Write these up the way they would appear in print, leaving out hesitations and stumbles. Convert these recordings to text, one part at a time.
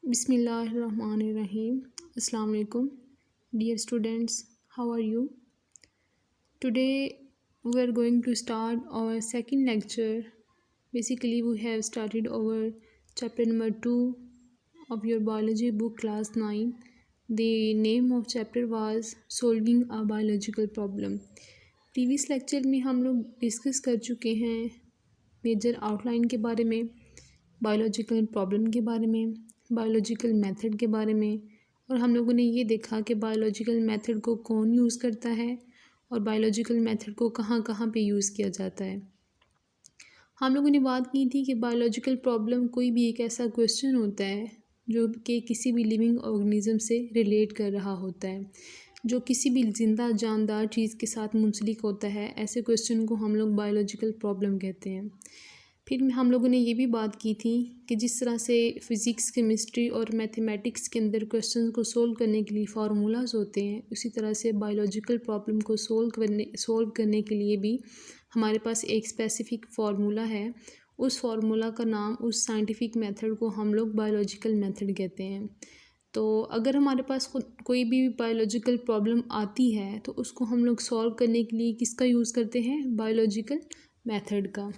Bismillahirrahmanirrahim. Assalamu alaikum. Dear students, how are you? Today we are going to start our second lecture. Basically, we have started our chapter number 2 of your biology book class 9. The name of chapter was Solving a Biological Problem. Previous lecture में हम लोग discuss कर चुके हैं major outline के बारे में, biological problem के बारे में, बायोलॉजिकल मेथड के बारे में, और हम लोगों ने ये देखा कि बायोलॉजिकल मेथड को कौन यूज़ करता है और बायोलॉजिकल मेथड को कहाँ कहाँ पे यूज़ किया जाता है। हम लोगों ने बात की थी कि बायोलॉजिकल प्रॉब्लम कोई भी एक ऐसा क्वेश्चन होता है जो कि किसी भी लिविंग ऑर्गेनिज्म से रिलेट कर रहा होता है, जो किसी भी ज़िंदा जानदार चीज़ के साथ मुंसलिक होता है। ऐसे क्वेश्चन को हम लोग बायोलॉजिकल प्रॉब्लम कहते हैं। फिर हम लोगों ने ये भी बात की थी कि जिस तरह से फ़िज़िक्स, केमिस्ट्री और मैथमेटिक्स के अंदर क्वेश्चन को सोल्व करने के लिए फार्मूलाज होते हैं, उसी तरह से बायोलॉजिकल प्रॉब्लम को सोल्व करने के लिए भी हमारे पास एक स्पेसिफ़िक फार्मूला है। उस फार्मूला का नाम, उस साइंटिफिक मेथड को हम लोग बायोलॉजिकल मेथड कहते हैं। तो अगर हमारे पास कोई भी बायोलॉजिकल प्रॉब्लम आती है तो उसको हम लोग सॉल्व करने के लिए किसका यूज़ करते हैं? बायोलॉजिकल मेथड का।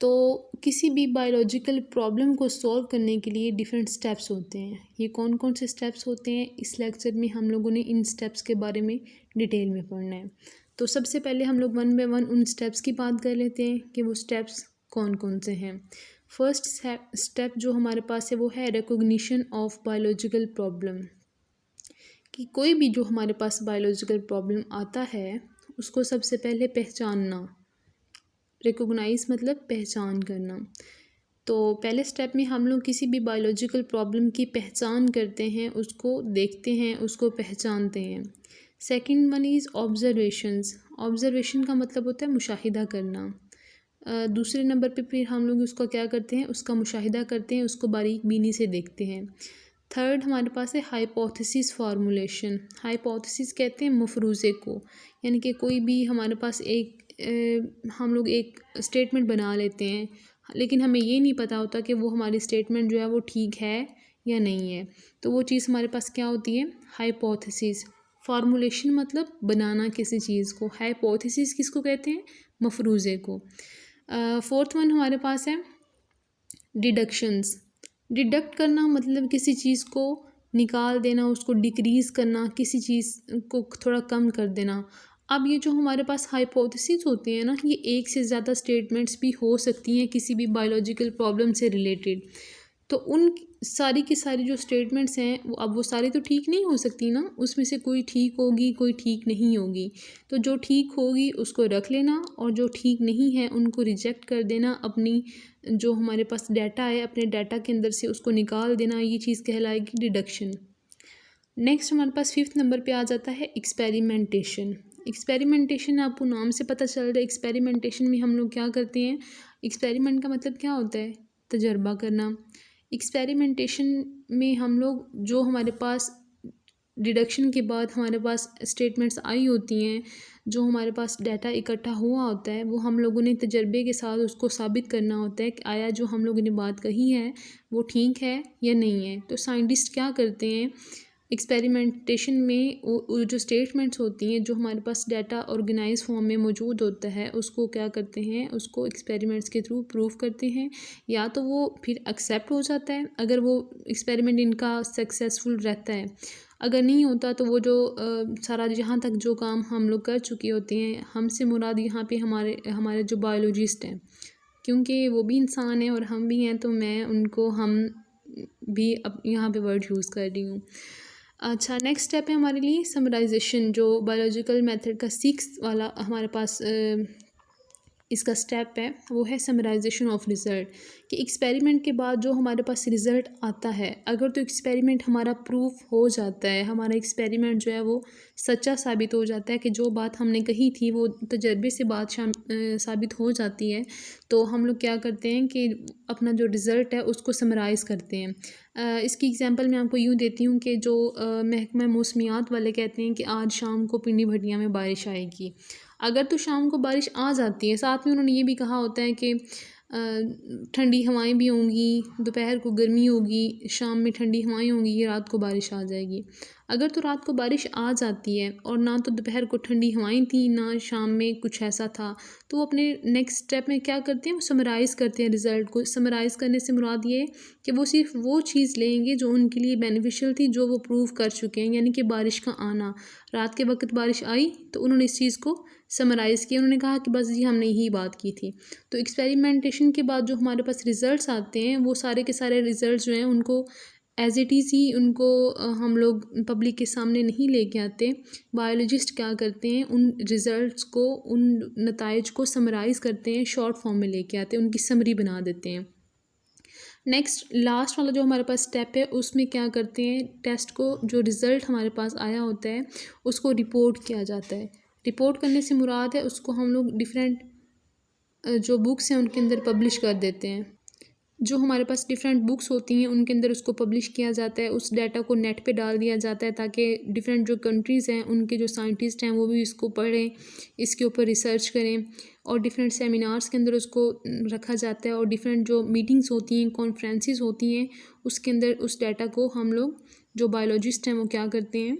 तो किसी भी बायोलॉजिकल प्रॉब्लम को सॉल्व करने के लिए डिफरेंट स्टेप्स होते हैं। ये कौन कौन से स्टेप्स होते हैं, इस लेक्चर में हम लोगों ने इन स्टेप्स के बारे में डिटेल में पढ़ना है। तो सबसे पहले हम लोग वन बाय वन उन स्टेप्स की बात कर लेते हैं कि वो स्टेप्स कौन कौन से हैं। फर्स्ट स्टेप जो हमारे पास है वो है रिकॉग्निशन ऑफ बायोलॉजिकल प्रॉब्लम। कि कोई भी जो हमारे पास बायोलॉजिकल प्रॉब्लम आता है उसको सबसे पहले पहचानना। रिकॉग्नाइज मतलब पहचान करना। तो पहले स्टेप में हम लोग किसी भी बायोलॉजिकल प्रॉब्लम की पहचान करते हैं, उसको देखते हैं, उसको पहचानते हैं। Second one is observations. Observation का मतलब होता है मुशाहिदा करना। दूसरे नंबर पे फिर हम लोग उसका क्या करते हैं, उसका मुशाहिदा करते हैं, उसको बारीक बीनी से देखते हैं। थर्ड हमारे पास है हाइपोथेसिस फार्मूलेशन। हाइपोथेसिस कहते हैं मफरूज़े को, यानी कि कोई भी हमारे पास हम लोग एक स्टेटमेंट बना लेते हैं, लेकिन हमें ये नहीं पता होता कि वो हमारी स्टेटमेंट जो है वो ठीक है या नहीं है। तो वो चीज़ हमारे पास क्या होती है? हाइपोथेसिस। फार्मूलेशन मतलब बनाना किसी चीज़ को, हाइपोथेसिस किसको कहते हैं? मफरूज़े को। फोर्थ वन हमारे पास है डिडक्शंस। डिडक्ट करना मतलब किसी चीज़ को निकाल देना, उसको डिक्रीज़ करना, किसी चीज़ को थोड़ा कम कर देना। अब ये जो हमारे पास हाइपोथेसिस होती हैं ना, ये एक से ज़्यादा स्टेटमेंट्स भी हो सकती हैं किसी भी बायोलॉजिकल प्रॉब्लम से रिलेटेड। तो उन सारी की सारी जो स्टेटमेंट्स हैं अब वो सारी तो ठीक नहीं हो सकती ना, उसमें से कोई ठीक होगी, कोई ठीक नहीं होगी। तो जो ठीक होगी उसको रख लेना और जो ठीक नहीं है उनको रिजेक्ट कर देना। अपनी जो हमारे पास डाटा है, अपने डाटा के अंदर से उसको निकाल देना। ये चीज़ कहलाएगी डिडक्शन। नेक्स्ट हमारे पास फिफ्थ नंबर पे आ जाता है एक्सपेरिमेंटेशन। एक्सपेरिमेंटेशन आपको नाम से पता चल रहा है, एक्सपेरिमेंटेशन में हम लोग क्या करते हैं? एक्सपेरिमेंट का मतलब क्या होता है? तजर्बा करना। एक्सपेरिमेंटेशन में हम लोग जो हमारे पास डिडक्शन के बाद हमारे पास स्टेटमेंट्स आई होती हैं, जो हमारे पास डाटा इकट्ठा हुआ होता है, वो हम लोगों ने तजर्बे के साथ उसको साबित करना होता है कि आया जो हम लोगों ने बात कही है वो ठीक है या नहीं है। तो साइंटिस्ट क्या करते हैं एक्सपेरिमेंटेशन में, वो जो स्टेटमेंट्स होती हैं, जो हमारे पास डाटा ऑर्गेनाइज फॉर्म में मौजूद होता है, उसको क्या करते हैं, उसको एक्सपेरिमेंट्स के थ्रू प्रूव करते हैं। या तो वो फिर एक्सेप्ट हो जाता है अगर वो एक्सपेरिमेंट इनका सक्सेसफुल रहता है। अगर नहीं होता तो वो जो सारा यहाँ तक जो काम हम लोग कर चुके होते हैं, हमसे मुराद यहाँ पे हमारे जो बायोलॉजिस्ट हैं, क्योंकि वो भी इंसान हैं और हम भी हैं, तो मैं उनको हम भी अब यहाँ पे वर्ड यूज़ कर रही हूँ। अच्छा, नेक्स्ट स्टेप है हमारे लिए समराइजेशन। जो बायोलॉजिकल मेथड का सिक्स्थ वाला हमारे पास इसका स्टेप है वो है समराइजेशन ऑफ रिज़ल्ट। कि एक्सपेरिमेंट के बाद जो हमारे पास रिज़ल्ट आता है, अगर तो एक्सपेरिमेंट हमारा प्रूफ हो जाता है, हमारा एक्सपेरिमेंट जो है वो सच्चा साबित हो जाता है कि जो बात हमने कही थी वो तजर्बे से बात साबित हो जाती है, तो हम लोग क्या करते हैं कि अपना जो रिज़ल्ट है उसको समराइज़ करते हैं। इसकी एग्जांपल मैं आपको यूँ देती हूँ कि जो महकमा मौसमियात वाले कहते हैं कि आज शाम को पिंडी भटिया में बारिश आएगी। अगर तो शाम को बारिश आ जाती है, साथ में उन्होंने ये भी कहा होता है कि ठंडी हवाएं भी होंगी, दोपहर को गर्मी होगी, शाम में ठंडी हवाएं होंगी, रात को बारिश आ जाएगी। अगर तो रात को बारिश आ जाती है और ना तो दोपहर को ठंडी हवाएं थी ना शाम में कुछ ऐसा था, तो वो अपने नेक्स्ट स्टेप में क्या करते हैं, वो समराइज़ करते हैं रिज़ल्ट को। समराइज़ करने से मुराद ये है कि वो सिर्फ वो चीज़ लेंगे जो उनके लिए बेनिफिशियल थी, जो वो प्रूव कर चुके हैं, यानी कि बारिश का आना। रात के वक्त बारिश आई तो उन्होंने इस चीज़ को समराइज़ किया, उन्होंने कहा कि बस जी हमने यही बात की थी। तो एक्सपेरिमेंटेशन के बाद जो हमारे पास रिज़ल्ट्स आते हैं, वो सारे के सारे रिज़ल्ट्स जो हैं उनको एज़ इट इज़ ही उनको हम लोग पब्लिक के सामने नहीं लेके आते। बायोलॉजिस्ट क्या करते हैं, उन रिज़ल्ट्स को, उन नताइज को समराइज़ करते हैं, शॉर्ट फॉर्म में लेके आते हैं, उनकी समरी बना देते हैं। नेक्स्ट लास्ट वाला जो हमारे पास स्टेप है, उसमें क्या करते हैं, टेस्ट को जो रिज़ल्ट हमारे पास आया होता है उसको रिपोर्ट किया जाता है। रिपोर्ट करने से मुराद है उसको हम लोग डिफरेंट जो बुक्स हैं उनके अंदर पब्लिश कर देते हैं। जो हमारे पास डिफरेंट बुक्स होती हैं उनके अंदर उसको पब्लिश किया जाता है, उस डाटा को नेट पे डाल दिया जाता है ताकि डिफरेंट जो कंट्रीज़ हैं उनके जो साइंटिस्ट हैं वो भी इसको पढ़ें, इसके ऊपर रिसर्च करें, और डिफरेंट सेमिनार्स के अंदर उसको रखा जाता है, और डिफरेंट जो मीटिंग्स होती हैं, कॉन्फ्रेंसेस होती हैं, उसके अंदर उस डाटा को हम लोग जो बायोलॉजिस्ट हैं वो क्या करते हैं,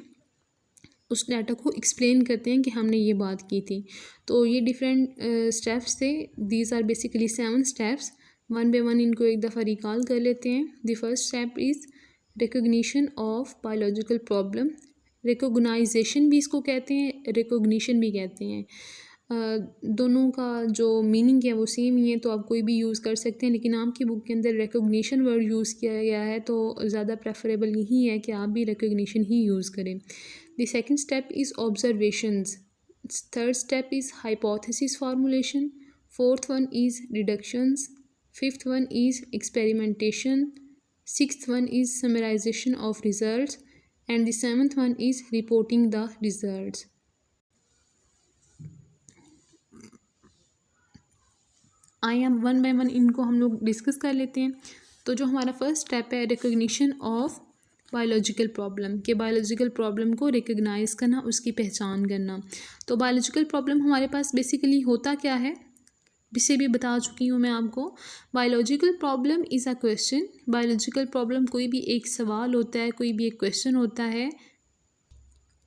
उस डाटा को एक्सप्लेन करते हैं कि हमने ये बात की थी। तो ये डिफरेंट स्टेप्स थे। These are basically 7 steps. One by one इनको एक दफ़ा रिकॉल कर लेते हैं। The first step is recognition of biological problem. Recognization भी इसको कहते हैं, रिकॉग्निशन भी कहते हैं। दोनों का जो मीनिंग है वो सेम ही है, तो आप कोई भी यूज़ कर सकते हैं, लेकिन आपकी बुक के अंदर रिकॉग्निशन वर्ड यूज़ किया गया है तो ज़्यादा प्रेफरेबल यही है कि आप भी रिकॉग्निशन ही यूज़ करें। The second step is observations. Third step is hypothesis formulation. Fourth one is deductions. Fifth one is experimentation. Sixth one is summarization of results. And the seventh one is reporting the results. आइए हम one by one इनको हम लोग discuss कर लेते हैं। तो जो हमारा फर्स्ट स्टेप है रिकॉग्निशन ऑफ बायोलॉजिकल प्रॉब्लम, के बायोलॉजिकल प्रॉब्लम को रिकॉग्नाइज़ करना, उसकी पहचान करना। तो बायोलॉजिकल प्रॉब्लम हमारे पास बेसिकली होता क्या है, इसे भी बता चुकी हूँ मैं आपको। Biological problem is a question. Biological problem कोई भी एक सवाल होता है, कोई भी एक क्वेश्चन होता है,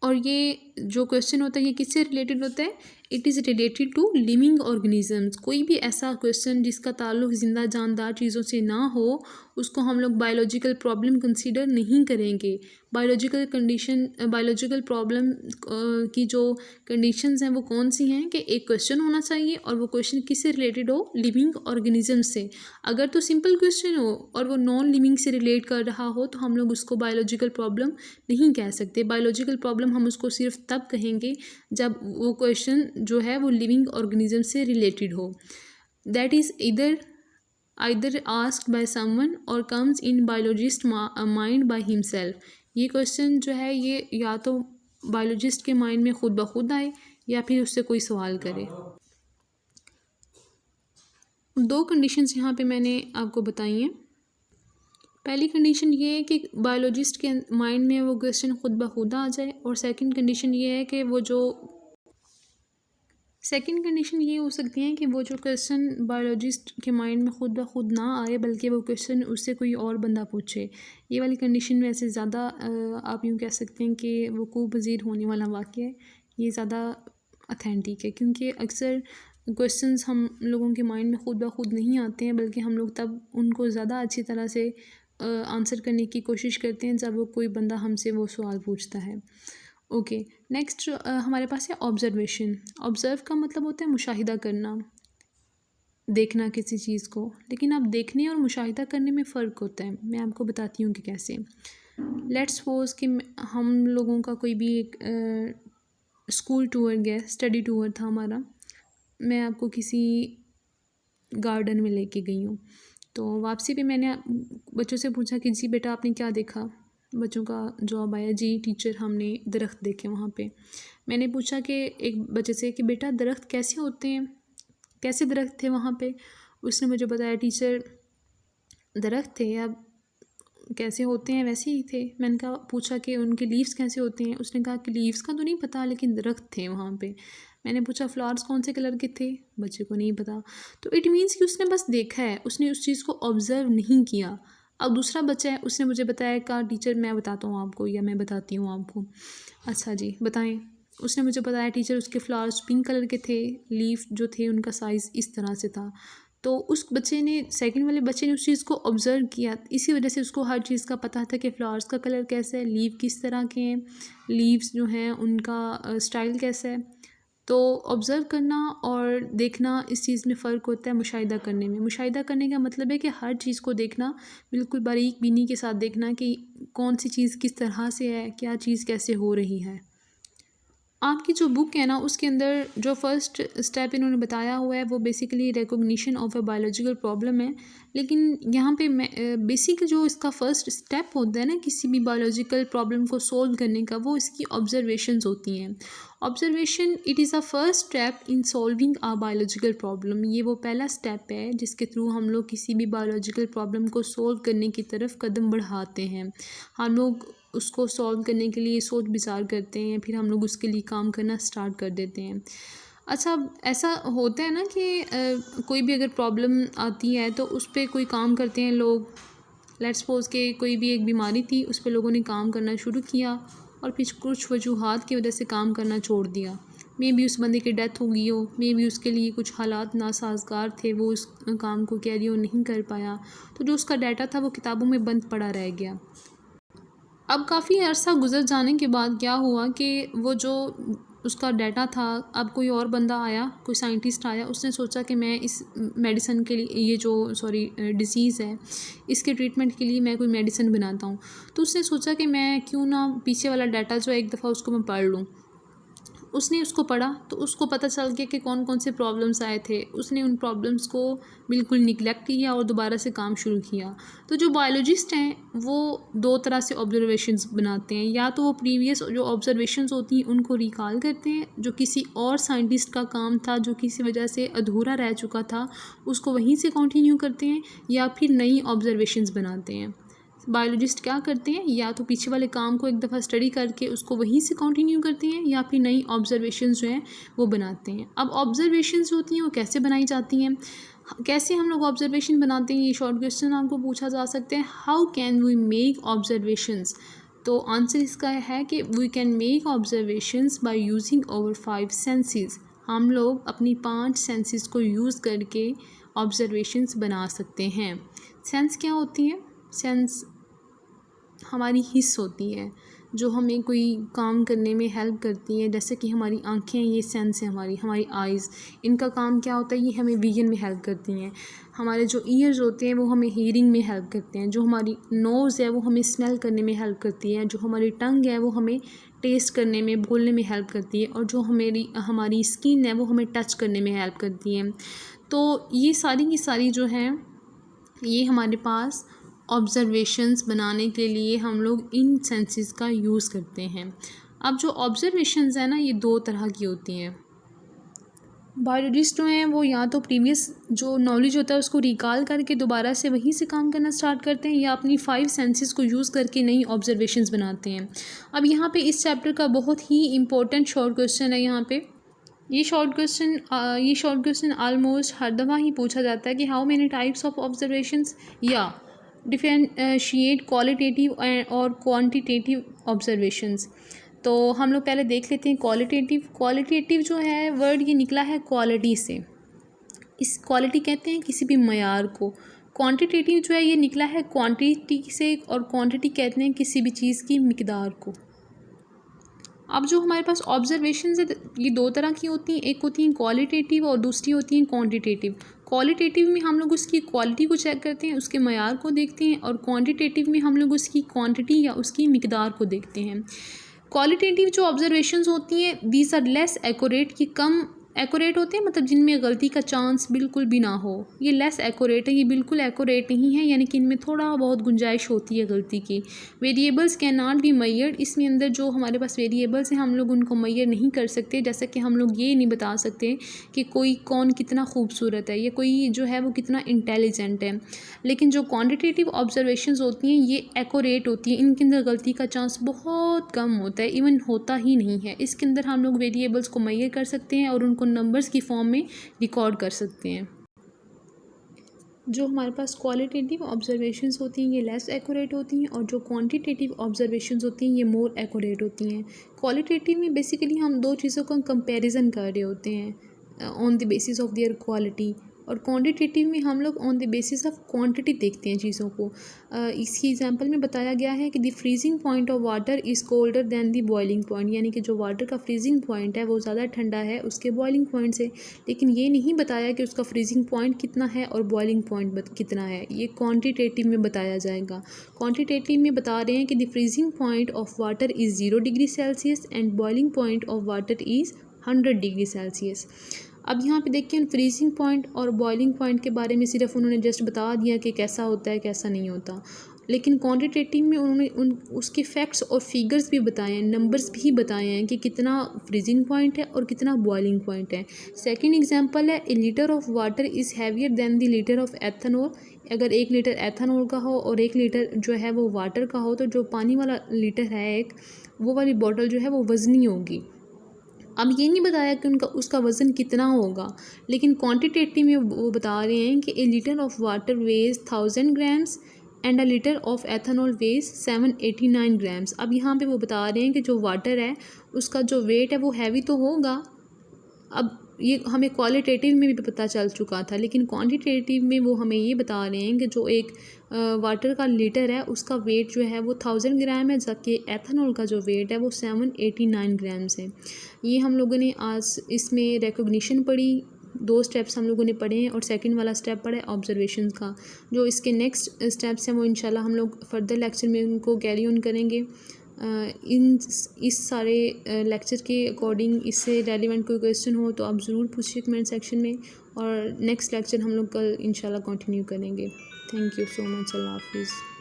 और ये जो क्वेश्चन होता है ये किससे रिलेटेड होता है, it is related to living organisms. कोई भी ऐसा क्वेश्चन जिसका ताल्लुक ज़िंदा जानदार चीज़ों से ना हो उसको हम लोग बायोलॉजिकल प्रॉब्लम कंसीडर नहीं करेंगे। बायोलॉजिकल प्रॉब्लम की जो कंडीशंस हैं वो कौन सी हैं कि एक क्वेश्चन होना चाहिए और वो क्वेश्चन किससे रिलेटेड हो, लिविंग ऑर्गेनिज्म से। अगर तो सिंपल क्वेश्चन हो और वो नॉन लिविंग से रिलेट कर रहा हो तो हम लोग उसको बायोलॉजिकल प्रॉब्लम नहीं कह सकते। बायोलॉजिकल प्रॉब्लम हम उसको सिर्फ तब कहेंगे जब वो क्वेश्चन जो है वो लिविंग ऑर्गेनिज्म से रिलेटेड हो। That is either asked by someone or comes in biologist mind by himself। ये क्वेश्चन जो है ये या तो बायोलॉजिस्ट के माइंड में खुद ब खुद आए या फिर उससे कोई सवाल करे। दो कंडीशंस यहाँ पे मैंने आपको बताई हैं। पहली कंडीशन ये है कि बायोलॉजिस्ट के माइंड में वो क्वेश्चन खुद ब खुद आ जाए, और सेकंड कंडीशन ये है कि सेकंड कंडीशन ये हो सकती है कि वो जो क्वेश्चन बायोलॉजिस्ट के माइंड में खुद ब खुद ना आए बल्कि वो क्वेश्चन उससे कोई और बंदा पूछे। ये वाली कंडीशन में ऐसे ज़्यादा आप यूँ कह सकते हैं कि वकूअ पज़ीर होने वाला वाक़या है, ये ज़्यादा अथेंटिक है, क्योंकि अक्सर क्वेश्चंस हम लोगों के माइंड में खुद ब खुद नहीं आते हैं, बल्कि हम लोग तब उनको ज़्यादा अच्छी तरह से आंसर करने की कोशिश करते हैं जब वो कोई बंदा हमसे वो सवाल पूछता है। ओके, नेक्स्ट हमारे पास है ऑब्जर्वेशन। ऑब्ज़र्व का मतलब होता है मुशाहिदा करना, देखना किसी चीज़ को। लेकिन अब देखने और मुशाहिदा करने में फ़र्क होता है। मैं आपको बताती हूँ कि कैसे। लेट्स सपोज़ कि हम लोगों का कोई भी एक स्कूल टूर गया, स्टडी टूर था हमारा। मैं आपको किसी गार्डन में लेके गई हूँ, तो वापसी पे मैंने बच्चों से पूछा कि जी बेटा आपने क्या देखा। बच्चों का जवाब आया, जी टीचर हमने दरख्त देखे वहाँ पे। मैंने पूछा कि एक बच्चे से कि बेटा दरख्त कैसे होते हैं, कैसे दरख्त थे वहाँ पे। उसने मुझे बताया टीचर दरख्त थे, अब कैसे होते हैं वैसे ही थे। मैंने कहा, पूछा कि उनके लीव्स कैसे होते हैं। उसने कहा कि लीव्स का तो नहीं पता लेकिन दरख्त थे वहाँ पे। मैंने पूछा फ्लावर्स कौन से कलर के थे, बच्चे को नहीं पता। तो इट मीन्स कि उसने बस देखा है, उसने उस चीज़ को ऑब्ज़र्व नहीं किया। अब दूसरा बच्चा है, उसने मुझे बताया कि टीचर मैं बताता हूँ आपको, या मैं बताती हूँ आपको। अच्छा जी बताएं। उसने मुझे बताया टीचर उसके फ्लावर्स पिंक कलर के थे, लीफ जो थे उनका साइज़ इस तरह से था। तो उस बच्चे ने, सेकंड वाले बच्चे ने उस चीज़ को ऑब्ज़र्व किया, इसी वजह से उसको हर चीज़ का पता था कि फ्लावर्स का कलर कैसा है, लीव किस तरह के हैं, लीव्स जो हैं उनका स्टाइल कैसा है। तो ऑब्ज़र्व करना और देखना, इस चीज़ में फ़र्क होता है मुशाहिदा करने में। मुशाहिदा करने का मतलब है कि हर चीज़ को देखना, बिल्कुल बारीक बीनी के साथ देखना कि कौन सी चीज़ किस तरह से है, क्या चीज़ कैसे हो रही है। आपकी जो बुक है ना, उसके अंदर जो फर्स्ट स्टेप इन्होंने बताया हुआ है वो basically recognition of a biological problem है। लेकिन यहाँ पे मैं बेसिक जो इसका फर्स्ट स्टेप होता है ना किसी भी बायोलॉजिकल प्रॉब्लम को सोल्व करने का, वो इसकी ऑब्जर्वेशंस होती हैं। Observation it is a first step in solving a biological problem. ये वो पहला स्टेप है जिसके थ्रू हम लोग किसी भी बायोलॉजिकल प्रॉब्लम को सोल्व करने की तरफ कदम बढ़ाते हैं। हम लोग उसको सॉल्व करने के लिए सोच विचार करते हैं, फिर हम लोग उसके लिए काम करना स्टार्ट कर देते हैं। अच्छा, ऐसा होता है ना कि कोई भी अगर प्रॉब्लम आती है तो उस पर कोई काम करते हैं लोग। लेट्स सपोज के कोई भी एक बीमारी थी, उस पर लोगों ने काम करना शुरू किया और फिर कुछ वजूहात की वजह से काम करना छोड़ दिया। मे बी उस बंदे की डेथ हो गई हो, मे बी उसके लिए कुछ हालात नासाजगार थे, वो उस काम को कैरी ऑन नहीं कर पाया, तो जो उसका डाटा था वो किताबों में बंद पड़ा रह गया। अब काफ़ी अर्सा गुज़र जाने के बाद क्या हुआ कि वो जो उसका डाटा था, अब कोई और बंदा आया, कोई साइंटिस्ट आया, उसने सोचा कि मैं इस मेडिसिन के लिए, ये जो डिसीज़ है, इसके ट्रीटमेंट के लिए मैं कोई मेडिसिन बनाता हूँ। तो उसने सोचा कि मैं क्यों ना पीछे वाला डाटा जो है एक दफ़ा उसको मैं पढ़ लूँ। उसने उसको पढ़ा तो उसको पता चल गया कि कौन कौन से प्रॉब्लम्स आए थे। उसने उन प्रॉब्लम्स को बिल्कुल निगलेक्ट किया और दोबारा से काम शुरू किया। तो जो बायोलॉजिस्ट हैं वो दो तरह से ऑब्जर्वेशंस बनाते हैं, या तो वो प्रीवियस जो ऑब्जर्वेशंस होती हैं उनको रिकॉल करते हैं, जो किसी और साइंटिस्ट का काम था जो किसी वजह से अधूरा रह चुका था उसको वहीं से कंटिन्यू करते हैं, या फिर नई ऑब्जर्वेशंस बनाते हैं। बायोलॉजिस्ट क्या करते हैं, या तो पीछे वाले काम को एक दफ़ा स्टडी करके उसको वहीं से कंटिन्यू करते हैं, या फिर नई ऑब्जर्वेशंस जो हैं वो बनाते हैं। अब ऑब्जर्वेशंस जो होती हैं वो कैसे बनाई जाती हैं, कैसे हम लोग ऑब्जर्वेशन बनाते हैं, ये शॉर्ट क्वेश्चन आपको पूछा जा सकते हैं। How can we make observations? तो आंसर इसका है कि we can make observations by using our 5 senses. हम लोग अपनी 5 सेंसेस को यूज़ करके ऑब्जर्वेशंस बना सकते हैं। सेंस क्या होती है? सेंस हमारी हिस्स होती है जो हमें कोई काम करने में हेल्प करती हैं। जैसे कि हमारी आँखें, ये सेंस है हमारी आइज़, इनका काम क्या होता है, ये हमें विजन में हेल्प करती हैं। हमारे जो ईयर्स होते हैं वो हमें हियरिंग में हेल्प करते हैं। जो हमारी नोज़ है वो हमें स्मेल करने में हेल्प करती है। जो हमारी टंग है वो हमें टेस्ट करने में, बोलने में हेल्प करती है। और जो हमारी स्किन है वो हमें टच करने में हेल्प करती है। तो ये सारी की सारी जो हैं, ये हमारे पास ऑब्ज़र्वेशंस बनाने के लिए हम लोग इन सेंसेस का यूज़ करते हैं। अब जो ऑब्ज़र्वेशंस हैं ना, ये दो तरह की होती हैं। बायोलॉजिस्ट जो हैं वो या तो प्रीवियस जो नॉलेज होता है उसको रिकॉल करके दोबारा से वहीं से काम करना स्टार्ट करते हैं, या अपनी 5 सेंसेस को यूज़ करके नई ऑब्ज़र्वेशंस बनाते हैं। अब यहाँ पे इस चैप्टर का बहुत ही इंपॉर्टेंट शॉर्ट क्वेश्चन है यहाँ पे। ये शॉर्ट क्वेश्चन ऑलमोस्ट हर दफ़ा ही पूछा जाता है कि how many types of observations, या डिफरेंशिएट क्वालिटेटिव और क्वांटिटेटिव ऑब्जर्वेशंस। तो हम लोग पहले देख लेते हैं क्वालिटेटिव जो है वर्ड ये निकला है क्वालिटी से। इस क्वालिटी कहते हैं किसी भी मयार को। क्वांटिटेटिव जो है ये निकला है क्वांटिटी से, और क्वांटिटी कहते हैं किसी भी चीज़ की मिकदार को। अब जो हमारे पास ऑब्जर्वेशंस है ये दो तरह की होती हैं, एक होती हैं क्वालिटेटिव और दूसरी होती हैं क्वांटिटेटिव। क्वालिटेटिव में हम लोग उसकी क्वालिटी को चेक करते हैं, उसके मयार को देखते हैं, और क्वांटिटेटिव में हम लोग उसकी क्वांटिटी या उसकी मिकदार को देखते हैं। क्वालिटेटिव जो ऑब्जर्वेशंस होती हैं दीज आर लेस एक्यूरेट, कि कम एक्यूरेट होते हैं मतलब जिनमें गलती का चांस बिल्कुल भी ना हो। ये लेस एक्यूरेट है, ये बिल्कुल एक्यूरेट नहीं है, यानी कि इनमें थोड़ा बहुत गुंजाइश होती है गलती की। Variables can not be measured, इसमें अंदर जो हमारे पास वेरिएबल्स हैं हम लोग उनको मेजर नहीं कर सकते। जैसा कि हम लोग ये नहीं बता सकते कि कोई कौन कितना खूबसूरत है या कोई जो है वो कितना इंटेलिजेंट है। लेकिन जो क्वान्टिटेटिव ऑब्जर्वेशंस होती हैं ये एक्यूरेट होती हैं, इनके अंदर गलती का चांस बहुत कम होता है, इवन होता ही नहीं है। इसके अंदर हम लोग वेरिएबल्स को मेजर कर सकते हैं और उनको नंबर्स की फॉर्म में रिकॉर्ड कर सकते हैं। जो हमारे पास क्वालिटेटिव ऑब्जर्वेशंस होती हैं ये लेस एक्यूरेट होती हैं और जो क्वांटिटेटिव ऑब्जर्वेशंस होती हैं ये मोर एक्यूरेट होती हैं। क्वालिटेटिव में बेसिकली हम दो चीज़ों का कंपैरिजन कर रहे होते हैं on the basis of their quality, और क्वांटिटेटिव में हम लोग on the basis of quantity देखते हैं चीज़ों को। इसकी एग्जांपल में बताया गया है कि the freezing point of water is colder than the boiling point, यानी कि जो वाटर का फ्रीजिंग पॉइंट है वो ज़्यादा ठंडा है उसके बॉइलिंग पॉइंट से। लेकिन ये नहीं बताया कि उसका फ्रीजिंग पॉइंट कितना है और बॉइलिंग पॉइंट कितना है, ये क्वान्टिटेटिव में बताया जाएगा। क्वान्टिटेटिव में बता रहे हैं कि the freezing point of water is 0 degree Celsius and boiling point of water is 100 degree Celsius. अब यहाँ पे देखिए फ्रीजिंग पॉइंट और बॉइलिंग पॉइंट के बारे में सिर्फ उन्होंने जस्ट बता दिया कि कैसा होता है कैसा नहीं होता, लेकिन क्वांटिटेटिव में उन्होंने उसके फैक्ट्स और फिगर्स भी बताए हैं, नंबर्स भी बताए हैं कि कितना फ्रीजिंग पॉइंट है और कितना बॉइलिंग पॉइंट है। सेकंड एग्जांपल है a litre of water is heavier than the litre of ethanol. अगर 1 लीटर एथनॉल का हो और 1 लीटर जो है वो वाटर का हो तो जो पानी वाला लीटर है एक, वो वाली बॉटल जो है वो वज़नी होगी। अब ये नहीं बताया कि उसका वज़न कितना होगा, लेकिन क्वांटिटेटिव में वो बता रहे हैं कि a litre of water weighs 1000 grams and a litre of ethanol weighs 789 grams. अब यहाँ पे वो बता रहे हैं कि जो वाटर है उसका जो वेट है वो हैवी तो होगा। अब ये हमें क्वालिटेटिव में भी पता चल चुका था, लेकिन क्वांटिटेटिव में वो हमें ये बता रहे हैं कि जो एक वाटर का लीटर है उसका वेट जो है वो 1000 ग्राम है, जबकि एथनॉल का जो वेट है वो 789 ग्राम्स है। ये हम लोगों ने आज इसमें रिकॉग्निशन पढ़ी, 2 स्टेप्स हम लोगों ने पढ़े हैं और सेकंड वाला स्टेप पढ़ा है ऑब्जर्वेशन का। जो इसके नेक्स्ट स्टेप्स हैं वो इंशाल्लाह हम लोग फर्दर लेक्चर में उनको कैरी ऑन करेंगे। इस सारे लेक्चर के अकॉर्डिंग इससे रेलिवेंट कोई क्वेश्चन हो तो आप ज़रूर पूछिए कमेंट सेक्शन में, और नेक्स्ट लेक्चर हम लोग कल इंशाल्लाह कंटिन्यू करेंगे। Thank you so much. अल्लाह हाफिज़।